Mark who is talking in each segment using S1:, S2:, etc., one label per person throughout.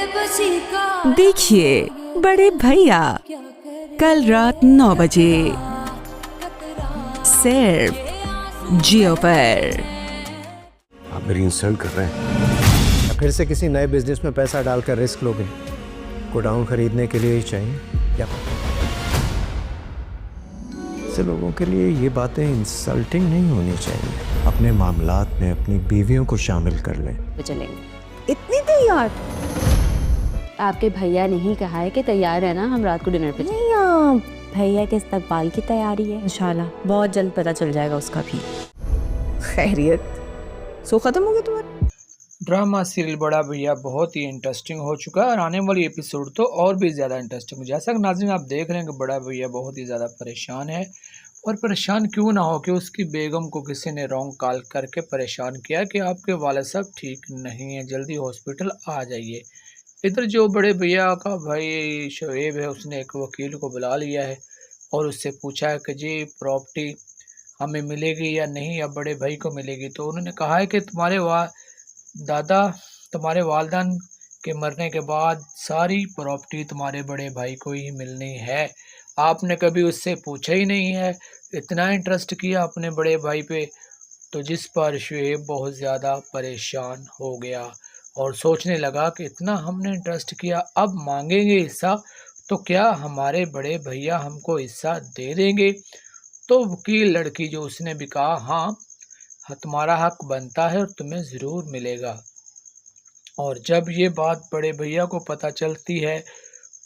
S1: देखिए बड़े भैया कल रात 9 बजे सिर्फ जियो पर।
S2: आप मेरी इंसल्ट कर रहे हैं।
S3: फिर से किसी नए बिजनेस में पैसा डालकर रिस्क लोगे? गोडाउन खरीदने के लिए ही चाहिए या ऐसे लोगों के लिए ये बातें इंसल्टिंग नहीं होनी चाहिए। अपने मामलात में अपनी बीवियों को शामिल कर लें।
S4: चलेंगे इतनी तैयार? आपके भैया ने ही कहा है कि तैयार है ना, हम रात को डिनर पे नहीं। भैया के इस्तकबाल की तैयारी है इंशाल्लाह, बहुत जल्द पता चल जाएगा उसका भी।
S5: खैरियत सो खत्म हो गया तुम्हारा
S6: ड्रामा सीरियल बड़ा भैया बहुत ही इंटरेस्टिंग हो चुका है और आने वाली एपिसोड तो और भी ज़्यादा इंटरेस्टिंग। जैसा कि नाज़रीन आप देख रहे हैं कि बड़ा भैया बहुत ही ज़्यादा परेशान है, और परेशान क्यों ना हो कि उसकी बेगम को किसी ने रॉन्ग कॉल करके परेशान किया कि आपके वालिद साहब ठीक नहीं है, जल्दी हॉस्पिटल आ जाइए। इधर जो बड़े भैया का भाई शोएब है उसने एक वकील को बुला लिया है और उससे पूछा है कि जी प्रॉपर्टी हमें मिलेगी या नहीं, या बड़े भाई को मिलेगी। तो उन्होंने कहा है कि तुम्हारे तुम्हारे वालिदैन के मरने के बाद सारी प्रॉपर्टी तुम्हारे बड़े भाई को ही मिलनी है। आपने कभी उससे पूछा ही नहीं है, इतना इंटरेस्ट किया अपने बड़े भाई पे। तो जिस पर शुएब बहुत ज़्यादा परेशान हो गया और सोचने लगा कि इतना हमने इंटरेस्ट किया, अब मांगेंगे हिस्सा तो क्या हमारे बड़े भैया हमको हिस्सा दे देंगे? तो वकील लड़की जो उसने भी कहा हाँ तुम्हारा हक बनता है और तुम्हें ज़रूर मिलेगा। और जब ये बात बड़े भैया को पता चलती है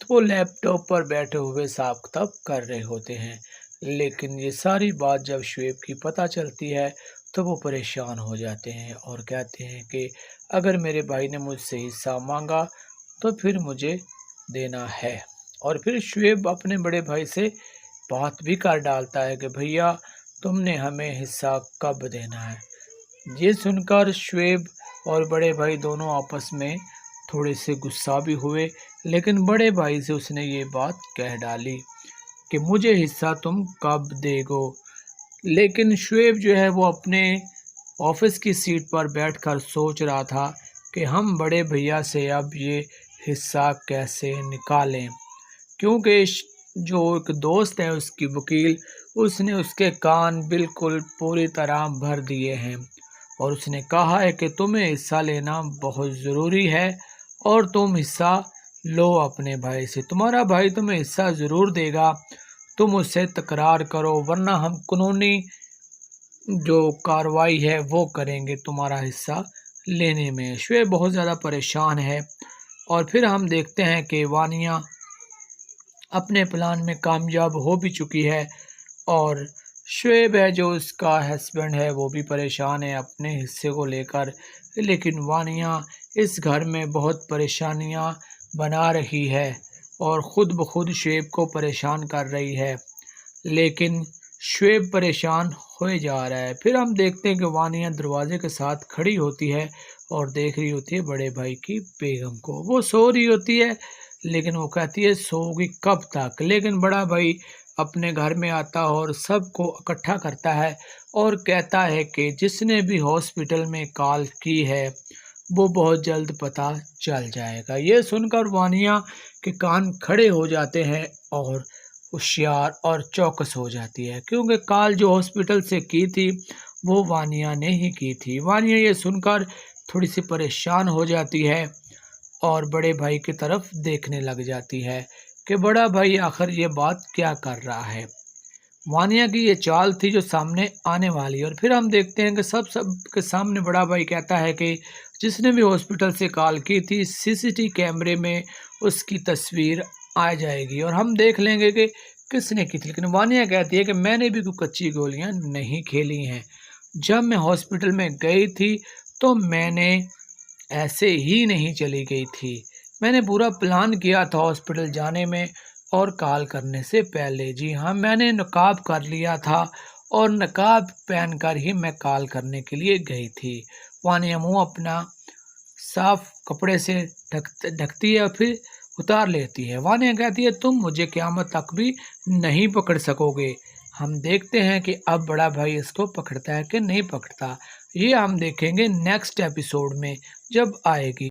S6: तो वो लैपटॉप पर बैठे हुए हिसाब किताब कर रहे होते हैं, लेकिन ये सारी बात जब शुएब की पता चलती है तो वो परेशान हो जाते हैं और कहते हैं कि अगर मेरे भाई ने मुझसे हिस्सा मांगा तो फिर मुझे देना है। और फिर शुएब अपने बड़े भाई से बात भी कर डालता है कि भैया तुमने हमें हिस्सा कब देना है। ये सुनकर शुएब और बड़े भाई दोनों आपस में थोड़े से गुस्सा भी हुए, लेकिन बड़े भाई से उसने ये बात कह डाली कि मुझे हिस्सा तुम कब देगो। लेकिन शुएब जो है वो अपने ऑफिस की सीट पर बैठकर सोच रहा था कि हम बड़े भैया से अब ये हिस्सा कैसे निकालें, क्योंकि जो एक दोस्त है उसकी वकील, उसने उसके कान बिल्कुल पूरी तरह भर दिए हैं और उसने कहा है कि तुम्हें हिस्सा लेना बहुत ज़रूरी है और तुम हिस्सा लो अपने भाई से, तुम्हारा भाई तुम्हें हिस्सा ज़रूर देगा, तुम उससे तकरार करो वरना हम कानूनी जो कार्रवाई है वो करेंगे तुम्हारा हिस्सा लेने में। शुएब बहुत ज़्यादा परेशान है। और फिर हम देखते हैं कि वानिया अपने प्लान में कामयाब हो भी चुकी है और शुएब है जो उसका हस्बैंड है वो भी परेशान है अपने हिस्से को लेकर, लेकिन वानिया इस घर में बहुत परेशानियां बना रही है और ख़ुद ब खुद शुएब को परेशान कर रही है, लेकिन शुएब परेशान हो जा रहा है। फिर हम देखते हैं कि वानिया दरवाजे के साथ खड़ी होती है और देख रही होती है बड़े भाई की बेगम को। वो सो रही होती है लेकिन वो कहती है सोगी कब तक। लेकिन बड़ा भाई अपने घर में आता और सबको इकट्ठा करता है और कहता है कि जिसने भी हॉस्पिटल में कॉल की है वो बहुत जल्द पता चल जाएगा। ये सुनकर वानिया के कान खड़े हो जाते हैं और होशियार और चौकस हो जाती है, क्योंकि कॉल जो हॉस्पिटल से की थी वो वानिया ने ही की थी। वानिया ये सुनकर थोड़ी सी परेशान हो जाती है और बड़े भाई की तरफ देखने लग जाती है कि बड़ा भाई आखिर ये बात क्या कर रहा है। वानिया की ये चाल थी जो सामने आने वाली। और फिर हम देखते हैं कि सब के सामने बड़ा भाई कहता है कि जिसने भी हॉस्पिटल से कॉल की थी सीसीटीवी कैमरे में उसकी तस्वीर आ जाएगी और हम देख लेंगे कि किसने की थी। लेकिन वानिया कहती है कि मैंने भी कोई कच्ची गोलियां नहीं खेली हैं, जब मैं हॉस्पिटल में गई थी तो मैंने ऐसे ही नहीं चली गई थी, मैंने पूरा प्लान किया था हॉस्पिटल जाने में और कॉल करने से पहले। जी हाँ, मैंने नकाब कर लिया था और नकाब पहनकर ही मैं कॉल करने के लिए गई थी। वानिया मुँह अपना साफ कपड़े से ढकती है और फिर उतार लेती है। वानिया कहती है तुम मुझे क़यामत तक भी नहीं पकड़ सकोगे। हम देखते हैं कि अब बड़ा भाई इसको पकड़ता है कि नहीं पकड़ता, ये हम देखेंगे नेक्स्ट एपिसोड में जब आएगी।